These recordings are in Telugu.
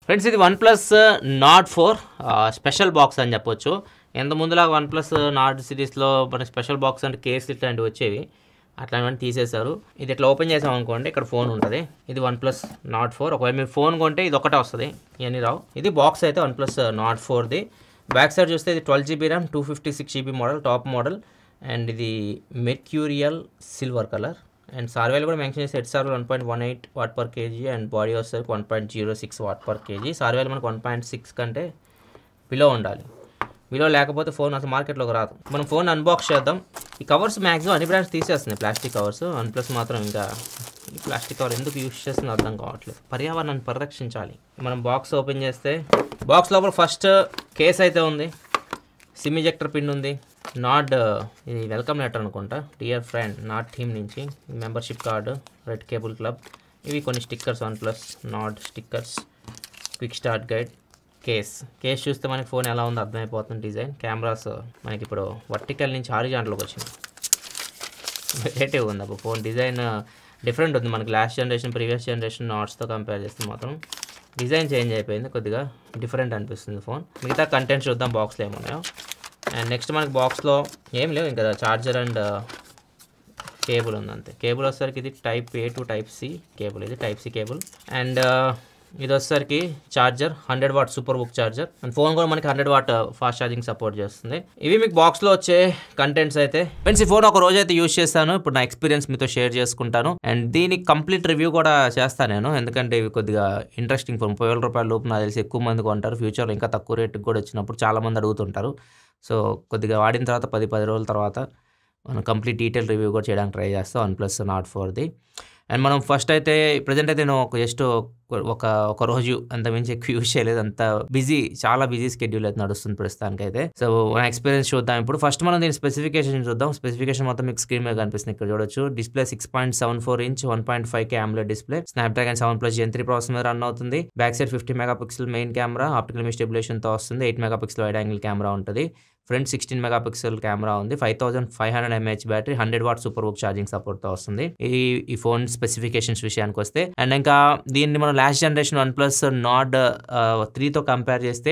ఫ్రెండ్స్ ఇది OnePlus Nord 4 స్పెషల్ బాక్స్ అని చెప్పొచ్చు. ఎంత ముందులాగా OnePlus Nord సిరీస్లో మన స్పెషల్ బాక్స్ అంటే కేస్ ఇట్లాంటివి వచ్చేవి, అట్లాంటివన్నీ తీసేశారు. ఇది ఇట్లా ఓపెన్ చేసాం అనుకోండి, ఇక్కడ ఫోన్ ఉంటుంది. ఇది OnePlus Nord 4. ఒకవేళ మీరు ఫోన్ కొంటే ఇది ఒకటే వస్తుంది, ఇవన్నీ రావు. ఇది బాక్స్ అయితే OnePlus Nord 4ది. బ్యాక్ సైడ్ చూస్తే ఇది 12GB RAM 256GB model, top model. And ఇది mercurial silver colour. And SAR values కూడా మెన్షన్ చేసి head SAR value 1.18 watt per kg and body వచ్చేసరికి 1.06 వాట్ పర్ కేజీ. సార్వేలు మనకు 1.6 కంటే బిలో ఉండాలి. బిలో లేకపోతే ఫోన్ అసలు మార్కెట్లోకి రాదు. మనం ఫోన్ అన్బాక్స్ చేద్దాం. ఈ కవర్స్ మ్యాక్సిమం అన్ని బ్రాండ్స్ తీసేస్తున్నాయి ప్లాస్టిక్ కవర్స్. OnePlus మాత్రం ఇంకా ఈ ప్లాస్టిక్ కవర్ ఎందుకు యూస్ చేస్తుందో అర్థం కావట్లేదు. పర్యావరణాన్ని పరిరక్షించాలి. మనం బాక్స్ ఓపెన్ చేస్తే బాక్స్ లోపల ఫస్ట్ కేస్ అయితే ఉంది, సిమ్ ఇజెక్టర్ పిన్ ఉంది, నాడ్ ఇది వెల్కమ్ లెటర్ అనుకుంటా, డియర్ ఫ్రెండ్ నాడ్ టీమ్ నుంచి, membership card, red cable club, ఇవి కొన్ని stickers, OnePlus Nord stickers, quick start guide, case చూస్తే మనకి ఫోన్ ఎలా ఉందో అర్థమైపోతుంది. డిజైన్ కెమెరాస్ మనకి ఇప్పుడు వర్టికల్ నుంచి హారిజాంటల్కి వచ్చింది. వెరైటీగా ఉంది అప్పుడు ఫోన్ డిజైన్, డిఫరెంట్ ఉంది మనకి లాస్ట్ జనరేషన్ ప్రీవియస్ జనరేషన్ నాట్స్తో కంపేర్ చేస్తే మాత్రం డిజైన్ చేంజ్ అయిపోయింది, కొద్దిగా డిఫరెంట్ అనిపిస్తుంది ఫోన్. మిగతా కంటెంట్స్ చూద్దాం బాక్స్లో ఏమున్నాయో. అండ్ నెక్స్ట్ మనకి బాక్స్లో ఏం లేవు ఇంకా, చార్జర్ అండ్ కేబుల్ ఉంది అంతే. కేబుల్ వచ్చేసరికి ఇది type A to type C cable, ఇది టైప్ C కేబుల్. అండ్ ఇది వచ్చేసరికి charger 100 watt super book charger. And phone కూడా మనకి 100 వాట్ ఫాస్ట్ ఛార్జింగ్ సపోర్ట్ చేస్తుంది. ఇవి మీకు బాక్స్లో వచ్చే కంటెంట్స్ అయితే. ఫ్రెండ్స్ ఈ ఫోన్ ఒక రోజు అయితే యూజ్ చేస్తాను, ఇప్పుడు నా ఎక్స్పీరియన్స్ మీతో షేర్ చేసుకుంటాను. అండ్ దీనికి కంప్లీట్ రివ్యూ కూడా చేస్తాను నేను, ఎందుకంటే ఇవి కొద్దిగా ఇంట్రెస్టింగ్ ఫోన్. 10,000 రూపాయల లోపు నాకు తెలిసి ఎక్కువ మంది కొంటారు. ఫ్యూచర్లో ఇంకా తక్కువ రేటుకి కూడా వచ్చినప్పుడు చాలామంది అడుగుతుంటారు. సో కొద్దిగా వాడిన తర్వాత 10 రోజుల తర్వాత మనం కంప్లీట్ డీటెయిల్ రివ్యూ కూడా చేయడానికి ట్రై చేస్తాం OnePlus Nord 4ది. అండ్ మనం ఫస్ట్ అయితే ప్రజెంట్ అయితే నేను జస్ట్ ఒక రోజు అంత మించి ఎక్కువ యూజ్ చేయలేదు, అంత చాలా బిజీ షెడ్యూల్ అయితే నడుస్తుంది ప్రస్తుతానికైతే. సో మన ఎక్స్పీరియన్స్ చూద్దాం ఇప్పుడు. ఫస్ట్ మనం దీని స్పెసిఫికేషన్ చూద్దాం. స్పెసిఫికేషన్ మొత్తం మీకు స్క్రీన్ మీద కనిపిస్తుంది, ఇక్కడ చూడొచ్చు. Display 6.74 inch 1.5K AMOLED display, Snapdragon 7+ Gen 3 processor మీద రన్ అవుతుంది. Back side 50 megapixel main camera, optical image స్టెబిలేషన్తో వస్తుంది. 8 మెగాపిక్సెల్ వైడ్ యాంగిల్ కెమెరా ఉంటుంది. ఫ్రంట్ 16 మెగాపిక్సెల్ కెమెరా ఉంది. 5500 mAh బ్యాటరీ, 100 వాట్ సూపర్ బుక్ ఛార్జింగ్ సపోర్ట్తో వస్తుంది. ఈ ఫోన్ స్పెసిఫికేషన్స్ విషయానికి వస్తే, అండ్ ఇంకా దీన్ని మనం లాస్ట్ జనరేషన్ OnePlus Nord 3తో కంపేర్ చేస్తే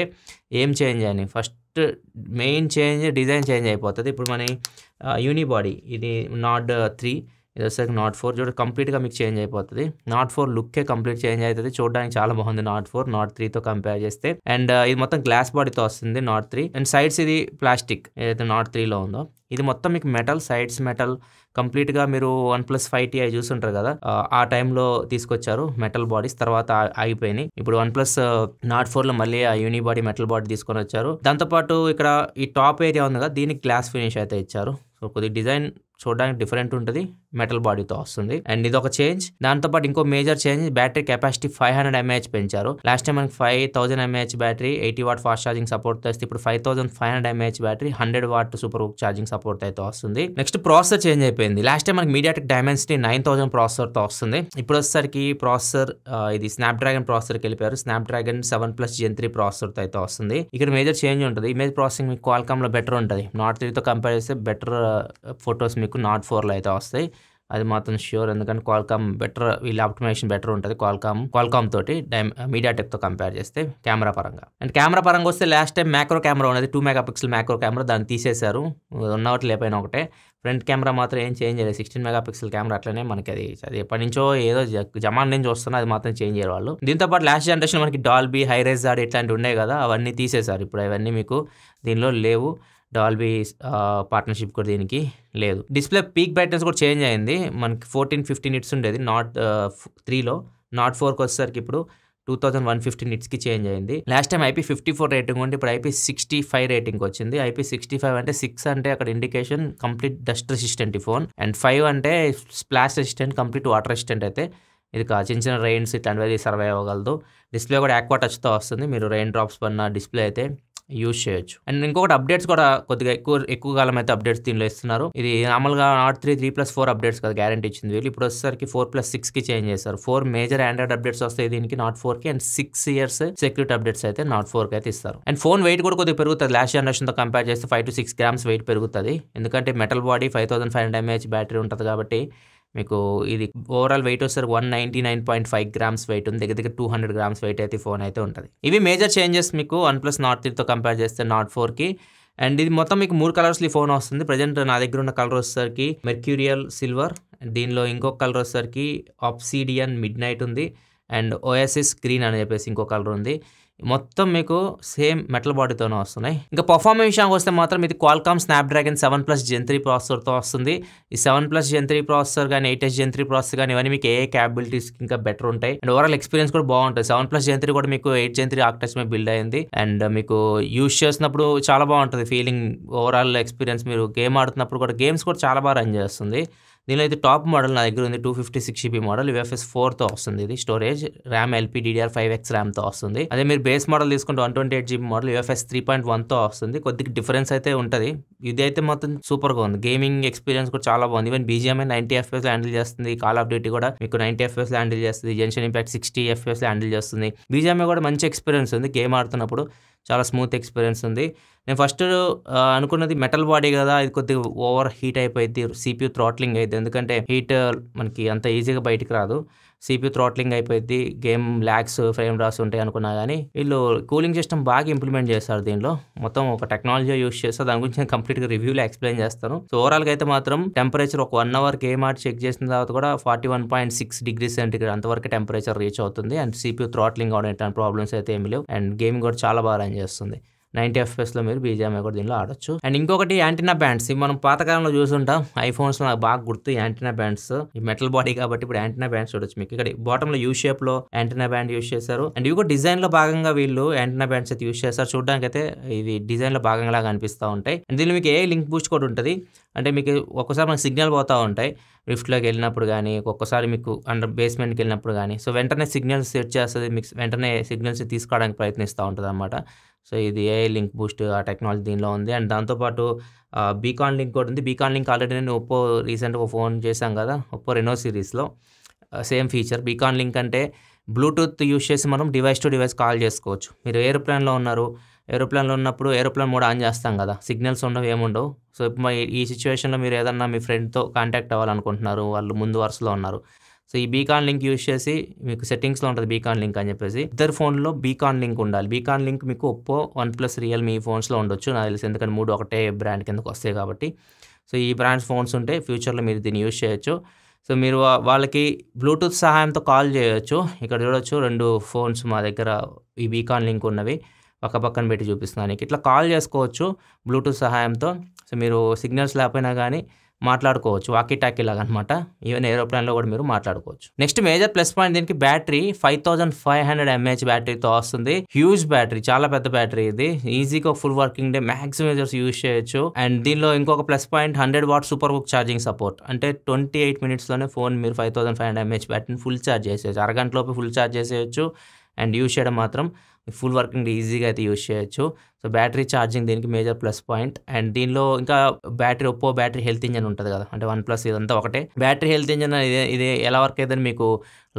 ఏం చేంజ్ అని, first main change design change అయిపోతుంది. ఇప్పుడు మన యూనిబాడీ ఇది Nord 3, ఇది వచ్చేసరికి Nord 4 చూడ కంప్లీట్గా మీకు చేంజ్ అయిపోతుంది. Nord 4 లుక్కే కంప్లీట్ చేంజ్ అవుతుంది, చూడడానికి చాలా బాగుంది Nord 4 Nord 3తో కంపేర్ చేస్తే. అండ్ ఇది మొత్తం గ్లాస్ బాడీతో వస్తుంది Nord 3. అండ్ సైడ్స్ ఇది ప్లాస్టిక్ ఏదైతే Nord 3లో ఉందో, ఇది మొత్తం మీకు మెటల్, సైడ్స్ మెటల్. కంప్లీట్గా మీరు OnePlus 5Ti చూసుంటారు కదా, ఆ టైంలో తీసుకొచ్చారు మెటల్ బాడీస్, తర్వాత ఆగిపోయినాయి. ఇప్పుడు OnePlus Nord 4లో మళ్ళీ ఆ యూనిబాడీ మెటల్ బాడీ తీసుకొని వచ్చారు. దాంతోపాటు ఇక్కడ ఈ టాప్ ఏరియా ఉంది కదా, దీనికి గ్లాస్ ఫినిష్ అయితే ఇచ్చారు. సో కొద్దిగా డిజైన్ చూడడానికి డిఫరెంట్ ఉంటుంది, మెటల్ బాడీతో వస్తుంది. అండ్ ఇది ఒక చేంజ్. దాంతోపాటు ఇంకో major change, battery capacity 500 mAh పెంచారు. లాస్ట్ టైం మనకి 5000 mAh battery 80 watt fast charging support చేస్తే ఇప్పుడు 5500 mAh బ్యాటరీ 100 వాట్ సూపర్ బుక్ ఛార్జింగ్ సపోర్ట్ అయితే వస్తుంది. నెక్స్ట్ ప్రాసెసర్ చేంజ్ అయిపోయింది. లాస్ట్ టైం మనకి MediaTek Dimensity 9000 ప్రాసెసర్తో వస్తుంది. ఇప్పుడు వచ్చేసరికి ప్రాసెసర్ ఇది స్నాప్డ్రాగన్ ప్రాసెసర్కి వెళ్ళిపోయారు. Snapdragon 7+ Gen 3 ప్రాసెసర్తో అయితే వస్తుంది. ఇక్కడ మేజర్ చేంజ్ ఉంటుంది. ఇమేజ్ ప్రాసెసింగ్ మీకు Qualcommలో బెటర్ ఉంటుంది. Nord 3తో కంపేర్ చేస్తే బెటర్ ఫొటోస్ మీకు Nord 4లో అయితే వస్తాయి, అది మాత్రం ష్యూర్. ఎందుకంటే Qualcomm బెటర్, వీళ్ళ ఆప్టిమైజేషన్ బెటర్ ఉంటుంది Qualcomm తోటి MediaTekతో కంపేర్ చేస్తే కెమెరా పరంగా. అండ్ కెమెరా పరంగా వస్తే లాస్ట్ టైం మ్యాక్రో కెమెరా ఉన్నది, 2 మెగాపిక్సెల్ మ్యాక్రో కెమెరా, దాన్ని తీసేశారు. ఉన్న ఒకటి లేకపోయినా ఒకటే. ఫ్రంట్ కెమెరా మాత్రం ఏం చేంజ్ చేయలేదు, 16 మెగాపిక్సెల్ కెమెరా అట్లనే మనకి అది ఎప్పటి నుంచో ఏదో జమాన్ నుంచి వస్తున్నా, అది మాత్రం చేంజ్ చేయరు వాళ్ళు. దీంతో పాటు లాస్ట్ జనరేషన్ మనకి డాల్బీ, హైరైజ్ ఆడ్ ఇట్లాంటివి ఉన్నాయి కదా, అవన్నీ తీసేశారు. ఇప్పుడు అవన్నీ మీకు దీనిలో లేవు. డాల్బీ పార్ట్నర్షిప్ కూడా దీనికి లేదు. డిస్ప్లే పీక్ బ్రైట్నెస్ కూడా చేంజ్ అయింది. మనకి 1450 నిట్స్ ఉండేది Nord 3లో, Nord 4కి వచ్చేసరికి ఇప్పుడు 2150 నిట్స్కి చేంజ్ అయింది. లాస్ట్ టైం IP54 రేటింగ్ ఉంటే ఇప్పుడు IP65 రేటింగ్ వచ్చింది. IP65 అంటే 6 అంటే అక్కడ ఇండికేషన్ కంప్లీట్ డస్ట్ రెసిస్టెంట్ ఈ ఫోన్, అండ్ 5 అంటే splash resistant, complete water resistant. అయితే ఇది చిన్న చిన్న రెయిన్స్ ఇట్లాంటివి సర్వే అవ్వగలదు. డిస్ప్లే కూడా ఆక్వా టచ్తో వస్తుంది, మీరు రెయిన్ డ్రాప్స్ పడిన డిస్ప్లే అయితే యూజ్ చేయొచ్చు. అండ్ ఇంకొకటి అప్డేట్స్ కూడా కొద్దిగా ఎక్కువ కాలం అయితే అప్డేట్స్ దీనిలో ఇస్తున్నారు. ఇది మామూలుగా Nord 3+4 అప్డేట్స్ కదా గ్యారంటీ ఇచ్చింది వీళ్ళు. ఇప్పుడు వచ్చేసరికి 4+6కి చేంజ్ చేస్తారు. 4 మేజర్ ఆండ్రాయిడ్ అప్డేట్స్ వస్తాయి దీనికి Nord 4కి, అండ్ 6 years సెక్యూరిటీ అప్డేట్స్ అయితే Nord 4కి అయితే ఇస్తారు. అండ్ ఫోన్ వెయిట్ కూడా కొద్దిగా పెరుగుతుంది, లాస్ట్ జనరేషన్తో కంపేర్ చేస్తే 5 to 6 grams వెయిట్ పెరుగుతుంది. ఎందుకంటే మెటల్ బాడీ 5500 mAh బ్యాటరీ ఉంటుంది కాబట్టి మీకు ఇది ఓవరాల్ వెయిట్ వచ్చేసరికి 199.5 గ్రామ్స్ వెయిట్ ఉంది. దగ్గర 200 గ్రామ్స్ వెయిట్ అయితే ఫోన్ అయితే ఉంటుంది. ఇవి మేజర్ చేంజెస్ మీకు OnePlus Nord 3తో కంపేర్ చేస్తే Nord 4కి. అండ్ ఇది మొత్తం మీకు 3 కలర్స్లో ఈ ఫోన్ వస్తుంది. ప్రజెంట్ నా దగ్గర ఉన్న కలర్ వచ్చేసరికి మెర్క్యూరియల్ సిల్వర్, దీనిలో ఇంకొక కలర్ వచ్చేసరికి ఆబ్సిడియన్ మిడ్ నైట్ ఉంది, అండ్ ఓఎస్ఎస్ గ్రీన్ అని చెప్పేసి ఇంకో కలర్ ఉంది. మొత్తం మీకు సేమ్ మెటల్ బాడీతోనే వస్తున్నాయి. ఇంకా పర్ఫార్మెన్స్ విషయానికి వస్తే మాత్రం ఇది Qualcomm Snapdragon 7+ Gen 3 ప్రాసెసర్తో వస్తుంది. ఈ 7+ Gen 3 ప్రాసెసర్ కానీ 8s Gen 3 ప్రాసెసర్ కానీ ఇవన్నీ మీకు ఏ క్యాపబిలిటీస్ ఇంకా బెటర్ ఉంటాయి. అండ్ ఓవరాల్ ఎక్స్పీరియన్స్ కూడా బాగుంటుంది. 7+ Gen 3 కూడా మీకు 8 Gen 3 ఆర్కిటెక్చర్ మీద బిల్డ్ అయింది. అండ్ మీకు యూస్ చేసినప్పుడు చాలా బాగుంటుంది ఫీలింగ్. ఓవరాల్ ఎక్స్పీరియన్స్ మీరు గేమ్ ఆడుతున్నప్పుడు కూడా గేమ్స్ కూడా చాలా బాగా రన్ చేస్తుంది. దీనిలో అయితే టాప్ మోడల్ నా దగ్గర ఉంది 256GB మోడల్, UFS 4తో వస్తుంది. ఇది స్టోరేజ్ ర్యామ్ LPDDR5X ర్యామ్తో వస్తుంది. అదే మీరు బేస్ మోడల్ తీసుకుంటే 128GB మోడల్ UFS 3.1తో వస్తుంది. కొద్దిగా డిఫరెన్స్ అయితే ఉంటుంది. ఇది అయితే మొత్తం సూపర్గా ఉంది. గేమింగ్ ఎక్స్పీరియన్స్ కూడా చాలా బాగుంది. ఈవెన్ BGMI 90 FPS హ్యాండిల్ చేస్తుంది. కాల్ ఆఫ్ డ్యూటీ కూడా మీకు 90 FPS హ్యాండిల్ చేస్తుంది. జెన్షన్ ఇంపాక్ట్ 60 FPS హ్యాండిల్ చేస్తుంది. BGMI కూడా మంచి ఎక్స్పీరియన్స్ ఉంది. గేమ్ ఆడుతున్నప్పుడు చాలా స్మూత్ ఎక్స్పీరియన్స్ ఉంది. నేను ఫస్ట్ అనుకున్నది మెటల్ బాడీ కదా, ఇది కొద్దిగా ఓవర్ హీట్ అయిపోయింది, CPU థ్రాట్లింగ్ అయితే, ఎందుకంటే హీట్ మనకి అంత ఈజీగా బయటికి రాదు, CPU థ్రాట్లింగ్ అయిపోయింది, గేమ్ ల్యాగ్స్ ఫ్రేమ్ డ్రాప్స్ ఉంటాయి అనుకున్నా. కానీ వీళ్ళు కూలింగ్ సిస్టమ్ బాగా ఇంప్లిమెంట్ చేస్తారు. దీనిలో మొత్తం ఒక టెక్నాలజీ యూస్ చేస్తారు. దాని గురించి నేను కంప్లీట్గా రివ్యూలో ఎక్స్ప్లెయిన్ చేస్తాను. సో ఓవరాల్గా అయితే మాత్రం టెంపరేచర్ ఒక 1 అవర్ గేమ్ ఆడి చెక్ చేసిన తర్వాత కూడా 41.6 degrees సెంటిగ్రేడ్ అంతవరకు టెంపరేచర్ రీచ్ అవుతుంది. అండ్ CPU థ్రాట్లింగ్ అవడం ప్రాబ్లమ్స్ అయితే ఏమి లేవు. అండ్ గేమింగ్ కూడా చాలా బాగా రన్ చేస్తుంది. 90 FPSలో మీరు BGMI కూడా దీనిలో ఆడొచ్చు. అండ్ ఇంకొకటి యాంటీనా బ్యాండ్స్. మనం పాతకాలంలో చూసుంటాం ఐఫోన్స్లో, నాకు బాగా గుర్తు యాంటీనా బ్యాండ్స్. ఈ మెటల్ బాడీ కాబట్టి ఇప్పుడు యాంటీనా బ్యాండ్స్ చూడొచ్చు. మీకు ఇక్కడ బాటంలో యూ షేప్లో యాంటీనా బ్యాండ్ యూస్ చేశారు. అండ్ ఇవి కూడా డిజైన్లో భాగంగా వీళ్ళు యాంటీనా బ్యాండ్స్ అయితే యూస్ చేస్తారు. చూడడానికి అయితే ఇవి డిజైన్లో భాగంగా లాగా అనిపిస్తూ ఉంటాయి. అండ్ దీనిలో మీకు లింక్ బూస్ట్ కూడా ఉంటుంది. అంటే మీకు ఒక్కసారి మనకి సిగ్నల్ పోతూ ఉంటాయి లిఫ్ట్లోకి వెళ్ళినప్పుడు కానీ, ఒక్కొక్కసారి మీకు అండర్ బేస్మెంట్కి వెళ్ళినప్పుడు కానీ. సో వెంటనే సిగ్నల్స్ సెట్ చేస్తుంది, మీకు వెంటనే సిగ్నల్స్ తీసుకోవడానికి ప్రయత్నిస్తూ ఉంటుంది అన్నమాట. సో ఇది లింక్ బూస్ట్ ఆ టెక్నాలజీ దీనిలో ఉంది. అండ్ దాంతోపాటు బీకాన్ లింక్ కూడా ఉంది. బీకాన్ లింక్ ఆల్రెడీ నేను ఒప్పో రీసెంట్గా ఫోన్ చేశాం కదా, ఒప్పో రెనో సిరీస్లో సేమ్ ఫీచర్. బీకాన్ లింక్ అంటే బ్లూటూత్ యూస్ చేసి మనం డివైస్ టు డివైస్ కాల్ చేసుకోవచ్చు. మీరు ఏరోప్లేన్లో ఉన్నారు, ఏరోప్లేన్లో ఉన్నప్పుడు ఏరోప్లేన్ మోడ్ ఆన్ చేస్తాం కదా, సిగ్నల్స్ ఉండవు, ఏముండవు. సో ఇప్పుడు ఈ సిచ్యువేషన్లో మీరు ఏదన్నా మీ ఫ్రెండ్తో కాంటాక్ట్ అవ్వాలనుకుంటున్నారు, వాళ్ళు ముందు వరుసలో ఉన్నారు. సో ఈ బీకాన్ లింక్ యూస్ చేసి మీకు సెట్టింగ్స్లో ఉంటుంది బీకాన్ లింక్ అని చెప్పేసి. ఇద్దరు ఫోన్లో బీకాన్ లింక్ ఉండాలి. బీకాన్ లింక్ మీకు ఒప్పో, OnePlus, రియల్మీ ఫోన్స్లో ఉండొచ్చు నాకు తెలిసి, ఎందుకంటే 3 ఒకటే బ్రాండ్ కిందకు వస్తాయి కాబట్టి. సో ఈ బ్రాండ్స్ ఫోన్స్ ఉంటే ఫ్యూచర్లో మీరు దీన్ని యూస్ చేయొచ్చు. సో మీరు వాళ్ళకి బ్లూటూత్ సహాయంతో కాల్ చేయొచ్చు. ఇక్కడ చూడొచ్చు 2 ఫోన్స్ మా దగ్గర ఈ బీకాన్ లింక్ ఉన్నవి పక్క పక్కన పెట్టి చూపిస్తున్నాను. ఇట్లా కాల్ చేసుకోవచ్చు బ్లూటూత్ సహాయంతో. సో మీరు సిగ్నల్స్ లేకపోయినా కానీ మాట్లాడుకోవచ్చు, వాకీ టాకీ లాగా అనమాట. ఈవెన్ ఏరోప్లేన్లో కూడా మీరు మాట్లాడుకోవచ్చు. నెక్స్ట్ మేజర్ ప్లస్ పాయింట్, దీనికి బ్యాటరీ 5500 mAh బ్యాటరీతో వస్తుంది. హ్యూజ్ బ్యాటరీ, చాలా పెద్ద బ్యాటరీ ఇది. ఈజీగా ఫుల్ వర్కింగ్ డే మ్యాక్సిమైజర్స్ యూజ్ చేయొచ్చు. అండ్ దీనిలో ఇంకొక ప్లస్ పాయింట్ 100 వాట్ సూపర్ బుక్ ఛార్జింగ్ సపోర్ట్. అంటే 28 minutesలోనే ఫోన్ మీరు 5500 mAh బ్యాటరీని ఫుల్ ఛార్జ్ చేసేయచ్చు. అరగంటలోపు ఫుల్ ఛార్జ్ చేసేయచ్చు. అండ్ యూజ్ చేయడం మాత్రం ఫుల్ వర్కింగ్ ఈజీగా అయితే యూజ్ చేయొచ్చు. సో బ్యాటరీ ఛార్జింగ్ దీనికి మేజర్ ప్లస్ పాయింట్. అండ్ దీనిలో ఇంకా battery, Oppo battery health engine ఉంటుంది కదా, అంటే OnePlus ఇదంతా ఒకటే. బ్యాటరీ హెల్త్ ఇంజన్ ఇది ఎలా వర్క్ అవుతుందని మీకు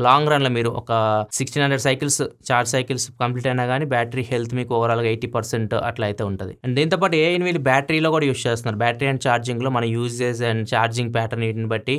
లాంగ్ రన్లో మీరు ఒక 1600 సైకిల్స్ ఛార్జ్ సైకిల్స్ కంప్లీట్ అయినా కానీ బ్యాటరీ హెల్త్ మీకు ఓవరాల్గా 80% అట్లా అయితే ఉంటుంది. అండ్ దీంతోపాటు ఏఐని వీళ్ళు బ్యాటరీలో కూడా యూస్ చేస్తున్నారు. బ్యాటరీ అండ్ ఛార్జింగ్లో మన యూజెస్ అండ్ ఛార్జింగ్ ప్యాటర్న్ వీటిని బట్టి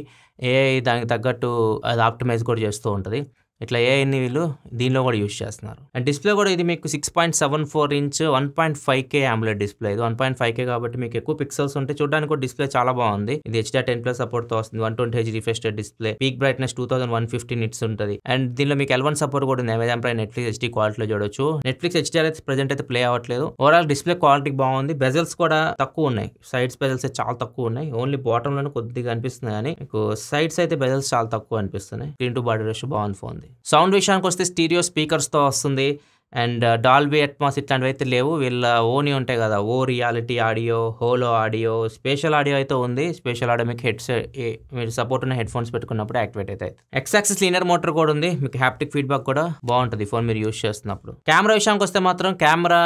ఏఐ దానికి తగ్గట్టు అది ఆప్టిమైజ్ కూడా చేస్తూ ఉంటుంది. ఇట్లా ఏఐని వీళ్ళు దీనిలో కూడా యూస్ చేస్తున్నారు. అండ్ డిస్ప్లే కూడా ఇది మీకు 6.74 inch 1.5K AMOLED డిస్ప్లే. ఇది 1.5K కాబట్టి మీకు ఎక్కువ పిక్సెల్స్ ఉంటాయి. చూడడానికి కూడా డిస్ప్లే చాలా బాగుంది. ఇది HDR10+ సపోర్ట్తో వస్తుంది. 120Hz refresh rate display, peak brightness 2150 nits ఉంటుంది. అండ్ దీనిలో మీకు L1 సపోర్ట్ కూడా ఉంది. అమెజాన్ ప్రైమ్, నెట్ఫ్లిక్స్ HD క్వాలిటీలో చూడొచ్చు. నెట్ఫ్లిక్స్ HDR అయితే ప్రెజెంట్ అయితే ప్లే అవ్వట్లేదు. ఓవరాల్ డిస్ప్లే క్వాలిటీ బాగుంది. బెజల్స్ కూడా తక్కువ ఉన్నాయి. సైడ్స్ బెజల్స్ చాలా తక్కువ ఉన్నాయి. ఓన్లీ బాటమ్ లోనే కొద్దిగా అనిపిస్తున్నాయి, కానీ మీకు సైడ్స్ అయితే బెజల్స్ చాలా తక్కువ అనిపిస్తున్నాయి. స్క్రీన్ టు బాడీ రేషియో బాగుంది ఫోన్. సౌండ్ విషయానికి వస్తే స్టీరియో స్పీకర్స్తో వస్తుంది. అండ్ డాల్బీ అట్మాస్ ఇట్లాంటివి అయితే లేవు. వీళ్ళ ఓని ఉంటాయి కదా, O reality audio, holo audio, spatial audio అయితే ఉంది. స్పేషల్ ఆడియో మీకు మీరు సపోర్ట్ ఉన్న హెడ్ ఫోన్స్ పెట్టుకున్నప్పుడు యాక్టివేట్ అయితే. ఎక్స్ యాక్సిస్ లీనియర్ మోటార్ కూడా ఉంది. మీకు హ్యాప్టిక్ ఫీడ్బ్యాక్ కూడా బాగుంటుంది ఫోన్ మీరు యూస్ చేస్తున్నప్పుడు. కెమెరా విషయానికి వస్తే మాత్రం కెమెరా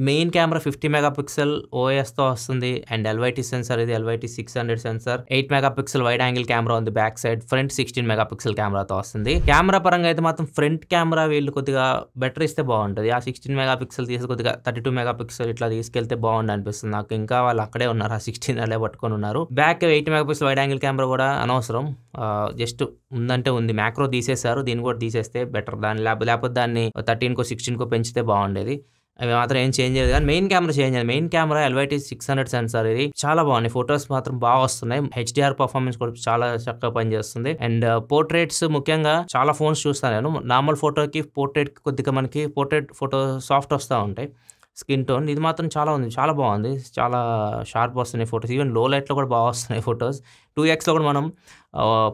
మెయిన్ కెమెరా 50 మెగాపిక్సెల్ ఓఎస్తో వస్తుంది. అండ్ ఎల్వైటీ సెన్సార్, ఇది LYT 600 sensor. 8 megapixel wide angle camera ఉంది బ్యాక్ సైడ్. ఫ్రంట్ 16 మెగాపిక్సెల్ కెమెరాతో వస్తుంది. కెమెరా పరంగా అయితే మాత్రం ఫ్రంట్ కెమెరా వీళ్ళు కొద్దిగా బెటర్ ఇస్తే బాగుంటుంది. ఆ 16 మెగాపిక్సెల్ తీసి కొద్దిగా 32 మెగాపిక్సెల్ ఇట్లా తీసుకెళ్తే బాగుంది అనిపిస్తుంది నాకు. ఇంకా వాళ్ళు అక్కడే ఉన్నారు, ఆ 16 అలా పట్టుకొని ఉన్నారు. Back 8 megapixel wide angle camera కూడా అనవసరం, జస్ట్ ఉందంటే ఉంది. మ్యాక్రో తీసేశారు, దీన్ని కూడా తీసేస్తే బెటర్. దాన్ని లేకపోతే దాన్ని 13కో 16కో పెంచితే బాగుండేది. అవి మాత్రం ఏం చేంజ్ చేయలేదు. కానీ మెయిన్ కెమెరా చేంజ్ అయ్యింది. మెయిన్ కెమెరా ఎల్వైటీ 600 సెన్సార్, ఇది చాలా బాగున్నాయి. ఫొటోస్ మాత్రం బాగా వస్తున్నాయి. హెచ్డిఆర్ పర్ఫార్మెన్స్ కూడా చాలా చక్కగా పనిచేస్తుంది. అండ్ పోర్ట్రేట్స్ ముఖ్యంగా చాలా ఫోన్స్ చూస్తాను నేను. నార్మల్ ఫోటోకి పోర్ట్రేట్ కొద్దిగా మనకి పోర్ట్రేట్ ఫోటో సాఫ్ట్ వస్తూ ఉంటాయి స్కిన్ టోన్. ఇది మాత్రం చాలా ఉంది, చాలా బాగుంది, చాలా షార్ప్ వస్తున్నాయి ఫొటోస్. ఈవెన్ లో లైట్లో కూడా బాగా వస్తున్నాయి ఫొటోస్. 2xలో కూడా మనం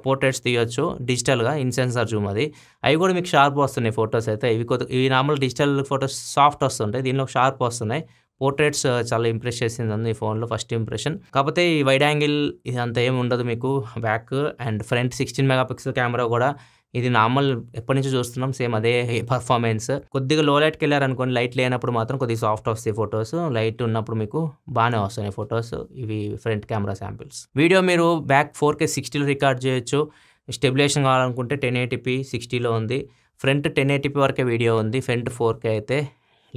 పోర్ట్రేట్స్ తీయొచ్చు డిజిటల్గా, ఇన్ సెన్సార్ జూమ్ అది. అవి కూడా మీకు షార్ప్ వస్తున్నాయి ఫొటోస్ అయితే. ఇవి నార్మల్ డిజిటల్ ఫొటోస్ సాఫ్ట్ వస్తుంటాయి, దీనిలో షార్ప్ వస్తున్నాయి. పోర్ట్రేట్స్ చాలా ఇంప్రెస్ చేసింది ఈ ఫోన్లో, ఫస్ట్ ఇంప్రెషన్. కాకపోతే ఈ వైడ్ యాంగిల్ ఇది అంత ఏమి ఉండదు మీకు back. And front 16 megapixel camera కూడా ఇది నార్మల్ ఎప్పటి నుంచో చూస్తున్నాం, సేమ్ అదే పర్ఫార్మెన్స్. కొద్దిగా లో లైట్కి వెళ్ళారనుకోండి, లైట్ లేనప్పుడు మాత్రం కొద్దిగా సాఫ్ట్ వస్తాయి ఫొటోస్, లైట్ ఉన్నప్పుడు మీకు బాగానే వస్తాయి ఫొటోస్. ఇవి ఫ్రంట్ కెమెరా శాంపిల్స్. వీడియో మీరు బ్యాక్ 4K 60లో రికార్డ్ చేయొచ్చు. స్టెబిలేషన్ కావాలనుకుంటే 1080p 60లో ఉంది. ఫ్రంట్ 1080p వరకే వీడియో ఉంది, ఫ్రంట్ 4K అయితే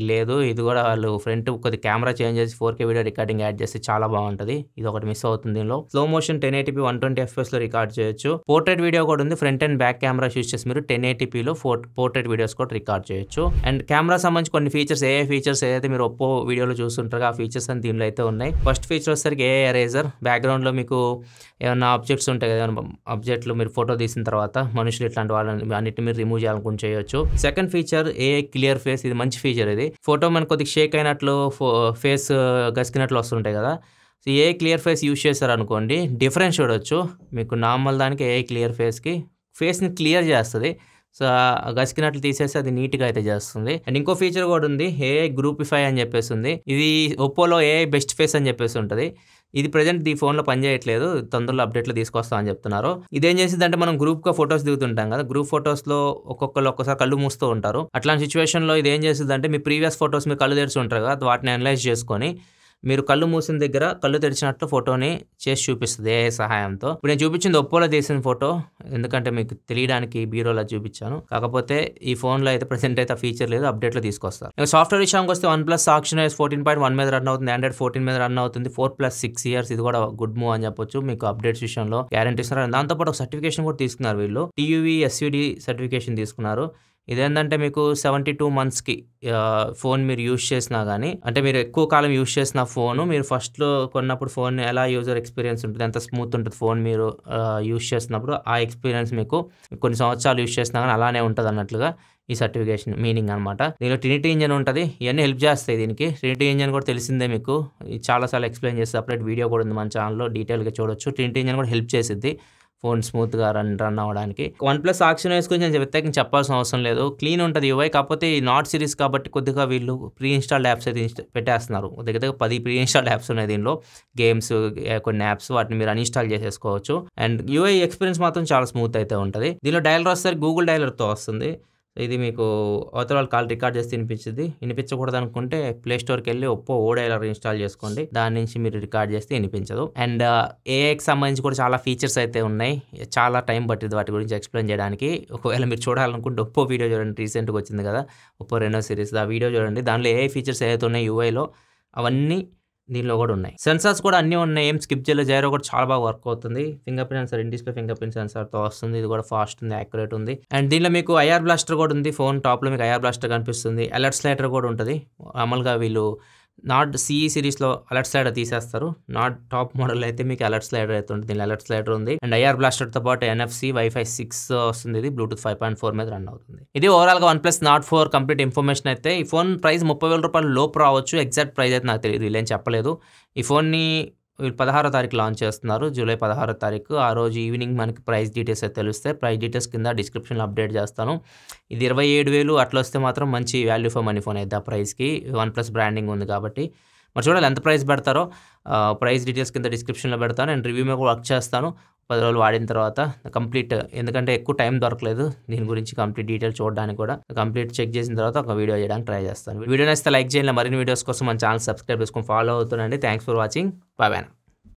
లేదు. ఇది కూడా వాళ్ళు ఫ్రంట్ కొద్ది కెమెరా చేంజ్ చేసి 4K వీడియో రికార్డింగ్ యాడ్ చేస్తే చాలా బాగుంటుంది. ఇది ఒకటి మిస్ అవుతుంది దీనిలో. Slow motion 1080p 120 FPS record చేయొచ్చు. పోర్ట్రేట్ వీడియో కూడా ఉంది. Front and back camera use చేసి మీరు 1080pలో పోర్ట్రేట్ వీడియోస్ కూడా రికార్డ్ చేయొచ్చు. అండ్ కెమెరా సంబంధించి కొన్ని ఫీచర్స్, ఏ ఫీచర్స్ ఏదైతే మీరు ఒప్పో వీడియోలో చూస్తుంటారో ఆ ఫీచర్స్ అని దీనిలో అయితే ఉన్నాయి. ఫస్ట్ ఫీచర్ వచ్చేసరికి ఏ ఎరేజర్. బ్యాక్గ్రౌండ్లో మీకు ఏమన్నా ఆబ్జెక్ట్స్ ఉంటాయి కదా, ఆబ్జెక్ట్లు మీరు ఫోటో తీసిన తర్వాత మనుషులు ఇట్లాంటి వాళ్ళని అన్నిటిని మీరు రిమూవ్ చేయాలనుకుని చేయొచ్చు. సెకండ్ ఫీచర్ ఏ క్లియర్ ఫేస్. ఇది మంచి ఫీచర్. ఇది ఫోటో మనకు కొద్దిగా షేక్ అయినట్లు, ఫేస్ గసికినట్లు వస్తుంటాయి కదా. సో ఏ క్లియర్ ఫేస్ యూజ్ చేశారనుకోండి, డిఫరెన్స్ చూడొచ్చు మీకు. నార్మల్ దానికి ఏ క్లియర్ ఫేస్ని క్లియర్ చేస్తుంది. సో గసికినట్లు తీసేసి అది నీట్గా అయితే చేస్తుంది. అండ్ ఇంకో ఫీచర్ కూడా ఉంది, ఏఐ గ్రూపిఫై అని చెప్పేసి ఉంది. ఇది ఒప్పోలో ఏఐ బెస్ట్ ఫేస్ అని చెప్పేసి ఉంటుంది. ఇది ప్రజెంట్ ఈ ఫోన్లో పనిచేయట్లేదు, తొందరలో అప్డేట్లో తీసుకొస్తాం అని చెప్తున్నారు. ఇదేం చేసిందంటే మనం గ్రూప్గా ఫొటోస్ దిగుతుంటాం కదా, గ్రూప్ ఫొటోస్లో ఒక్కొక్కసారి కళ్ళు మూస్తూ ఉంటారు. అట్లాంటి సిచ్యువేషన్లో ఇది ఏం చేసిందంటే మీ ప్రీవియస్ ఫొటోస్ మీరు కళ్ళు తెరిచి ఉంటారు కదా, వాటిని అనలైజ్ చేసుకొని మీరు కళ్ళు మూసిన దగ్గర కళ్ళు తెరిచినట్లు ఫోటోని చేసి చూపిస్తుంది ఏ సహాయంతో. ఇప్పుడు నేను చూపించింది ఒప్పోలో తీసిన ఫోటో, ఎందుకంటే మీకు తెలియడానికి బీరోలో చూపించాను. కాకపోతే ఈ ఫోన్లో అయితే ప్రెసెంట్ అయితే ఆ ఫీచర్ లేదు, అప్డేట్లో తీసుకొస్తారు. సాఫ్ట్వేర్ విషయానికి వస్తే OnePlus OS 14.1 మీద రన్ అవుతుంది, Android 14 మీద రన్ అవుతుంది. 4+6 years, ఇది కూడా గుడ్ మూవ్ అని చెప్పొచ్చు. మీకు అప్డేట్స్ విషయంలో గ్యారంటీ ఇస్తున్నారు. దాంతోపాటు ఒక సర్టిఫికేషన్ కూడా తీసుకున్నారు వీళ్ళు, TUV SUD సర్టిఫికేషన్ తీసుకున్నారు. ఇదేంటంటే మీకు 72 monthsకి ఫోన్ మీరు యూజ్ చేసినా కానీ, అంటే మీరు ఎక్కువ కాలం యూజ్ చేసిన ఫోను, మీరు ఫస్ట్లో కొన్నప్పుడు ఫోన్ ఎలా యూజర్ ఎక్స్పీరియన్స్ ఉంటుంది, ఎంత స్మూత్ ఉంటుంది ఫోన్ మీరు యూజ్ చేసినప్పుడు, ఆ ఎక్స్పీరియన్స్ మీకు కొన్ని సంవత్సరాలు యూజ్ చేసినా కానీ అలానే ఉంటుంది అన్నట్లుగా ఈ సర్టిఫికేషన్ మీనింగ్ అనమాట. దీనిలో ట్రినిటీ ఇంజన్ ఉంటుంది, ఇవన్నీ హెల్ప్ చేస్తాయి దీనికి. ట్రినిటీ ఇంజన్ కూడా తెలిసిందే మీకు, చాలాసార్లు ఎక్స్ప్లెయిన్ చేస్తే సపరేట్ వీడియో కూడా ఉంది మన ఛానల్లో, డీటెయిల్గా చూడొచ్చు. ట్రినిటీ ఇంజన్ కూడా హెల్ప్ చేసిద్ది ఫోన్ స్మూత్గా రన్ అవ్వడానికి. OnePlus OS గురించి నేను ప్రత్యేకంగా చెప్పాల్సిన అవసరం లేదు, క్లీన్ ఉంటుంది UI. కాకపోతే ఈ నాట్ సిరీస్ కాబట్టి కొద్దిగా వీళ్ళు ప్రీ ఇన్స్టాల్డ్ యాప్స్ అయితే పెట్టేస్తున్నారు. దగ్గర 10 ప్రీ ఇన్స్టాల్డ్ యాప్స్ ఉన్నాయి దీనిలో, గేమ్స్, కొన్ని యాప్స్, వాటిని మీరు అన్ఇన్స్టాల్ చేసేసుకోవచ్చు. అండ్ UI ఎక్స్పీరియన్స్ మాత్రం చాలా స్మూత్ అయితే ఉంటుంది. దీనిలో డైలర్ వస్తారు, గూగుల్ డైలర్తో వస్తుంది. ఇది మీకు అవతల వాళ్ళు కాల్ రికార్డ్ చేసి వినిపించకూడదు అనుకుంటే ప్లే స్టోర్కి వెళ్ళి ఒప్పో ఓడైలర్ ఇన్స్టాల్ చేసుకోండి, దాని నుంచి మీరు రికార్డ్ చేస్తే వినిపించదు. అండ్ ఏఐకి సంబంధించి కూడా చాలా ఫీచర్స్ అయితే ఉన్నాయి, చాలా టైం పట్టింది వాటి గురించి ఎక్స్ప్లెయిన్ చేయడానికి. ఒకవేళ మీరు చూడాలనుకుంటే ఒప్పో వీడియో చూడండి, రీసెంట్గా వచ్చింది కదా ఒప్పో రెనో సిరీస్, ఆ వీడియో చూడండి. దానిలో ఏఐ ఫీచర్స్ ఏదైతే ఉన్నాయి UIలో అవన్నీ దీనిలో కూడా ఉన్నాయి. సెన్సార్స్ కూడా అన్నీ ఉన్నాయి, ఏం స్కిప్ చేయలేదు. జైరో కూడా చాలా బాగా వర్క్ అవుతుంది. Fingerprint sensor, in display fingerprint సెన్సార్తో వస్తుంది. ఇది కూడా ఫాస్ట్ ఉంది, యాక్యురేట్ ఉంది. అండ్ దీనిలో మీకు IR బ్లాస్టర్ కూడా ఉంది. ఫోన్ టాప్లో మీకు IR బ్లాస్టర్ కనిపిస్తుంది. అలర్ట్ స్లైడర్ కూడా ఉంటుంది. మామూలుగా వీళ్ళు నాట్ CE సిరీస్లో అలర్ట్ స్లైడర్ తీసేస్తారు, నాట్ టాప్ మోడల్ అయితే మీకు అలర్ట్ స్లైడర్ అయితే ఉంటుంది. దీనిలో అలర్ట్ స్లైడర్ ఉంది. అండ్ IR బ్లాస్టర్తో పాటు NFC, Wi-Fi 6 వస్తుంది. ఇది Bluetooth 5.4 మీద రన్ అవుతుంది. ఇది ఓవరాల్గా OnePlus Nord 4 కంప్లీట్ ఇన్ఫర్మేషన్ అయితే. ఈ ఫోన్ ప్రైస్ 30,000 రూపాయలు లోపు రావచ్చు, ఎగ్జాక్ట్ ప్రైస్ అయితే నాకు తెలియదు, వీళ్ళేం చెప్పలేదు. ఈ ఫోన్ని వీళ్ళు 16వ తారీఖు లాంచ్ చేస్తున్నారు, జూలై 16వ తారీఖు. ఆ రోజు ఈవినింగ్ మనకి ప్రైస్ డీటెయిల్స్ అయితే తెలుస్తాయి. ప్రైస్ డీటెయిల్స్ కింద డిస్క్రిప్షన్లో అప్డేట్ చేస్తాను. ఇది 27,000 అట్లా వస్తే మాత్రం మంచి వాల్యూ ఫర్ మనీ ఫోన్ అయితే ఆ ప్రైస్కి. OnePlus బ్రాండింగ్ ఉంది కాబట్టి మరి చూడాలి ఎంత ప్రైస్ పెడతారో. ప్రైస్ డీటెయిల్స్ కింద డిస్క్రిప్షన్లో పెడతాను. అండ్ రివ్యూ మీద వర్క్ చేస్తాను. 10 రోజులు వాడిన తర్వాత కంప్లీట్, ఎందుకంటే ఎక్కువ టైం దొరకలేదు దీని గురించి కంప్లీట్ డీటెయిల్ చూడడానికి కూడా. కంప్లీట్ చెక్ చేసిన తర్వాత ఒక వీడియో చేయడానికి ట్రై చేస్తాను. వీడియో నచ్చితే లైక్ చేయండి. మరిన్ని వీడియోస్ కోసం మన ఛానల్ సబ్స్క్రైబ్ చేసుకొని ఫాలో అవుతుండండి. Thanks for watching. Bye bye.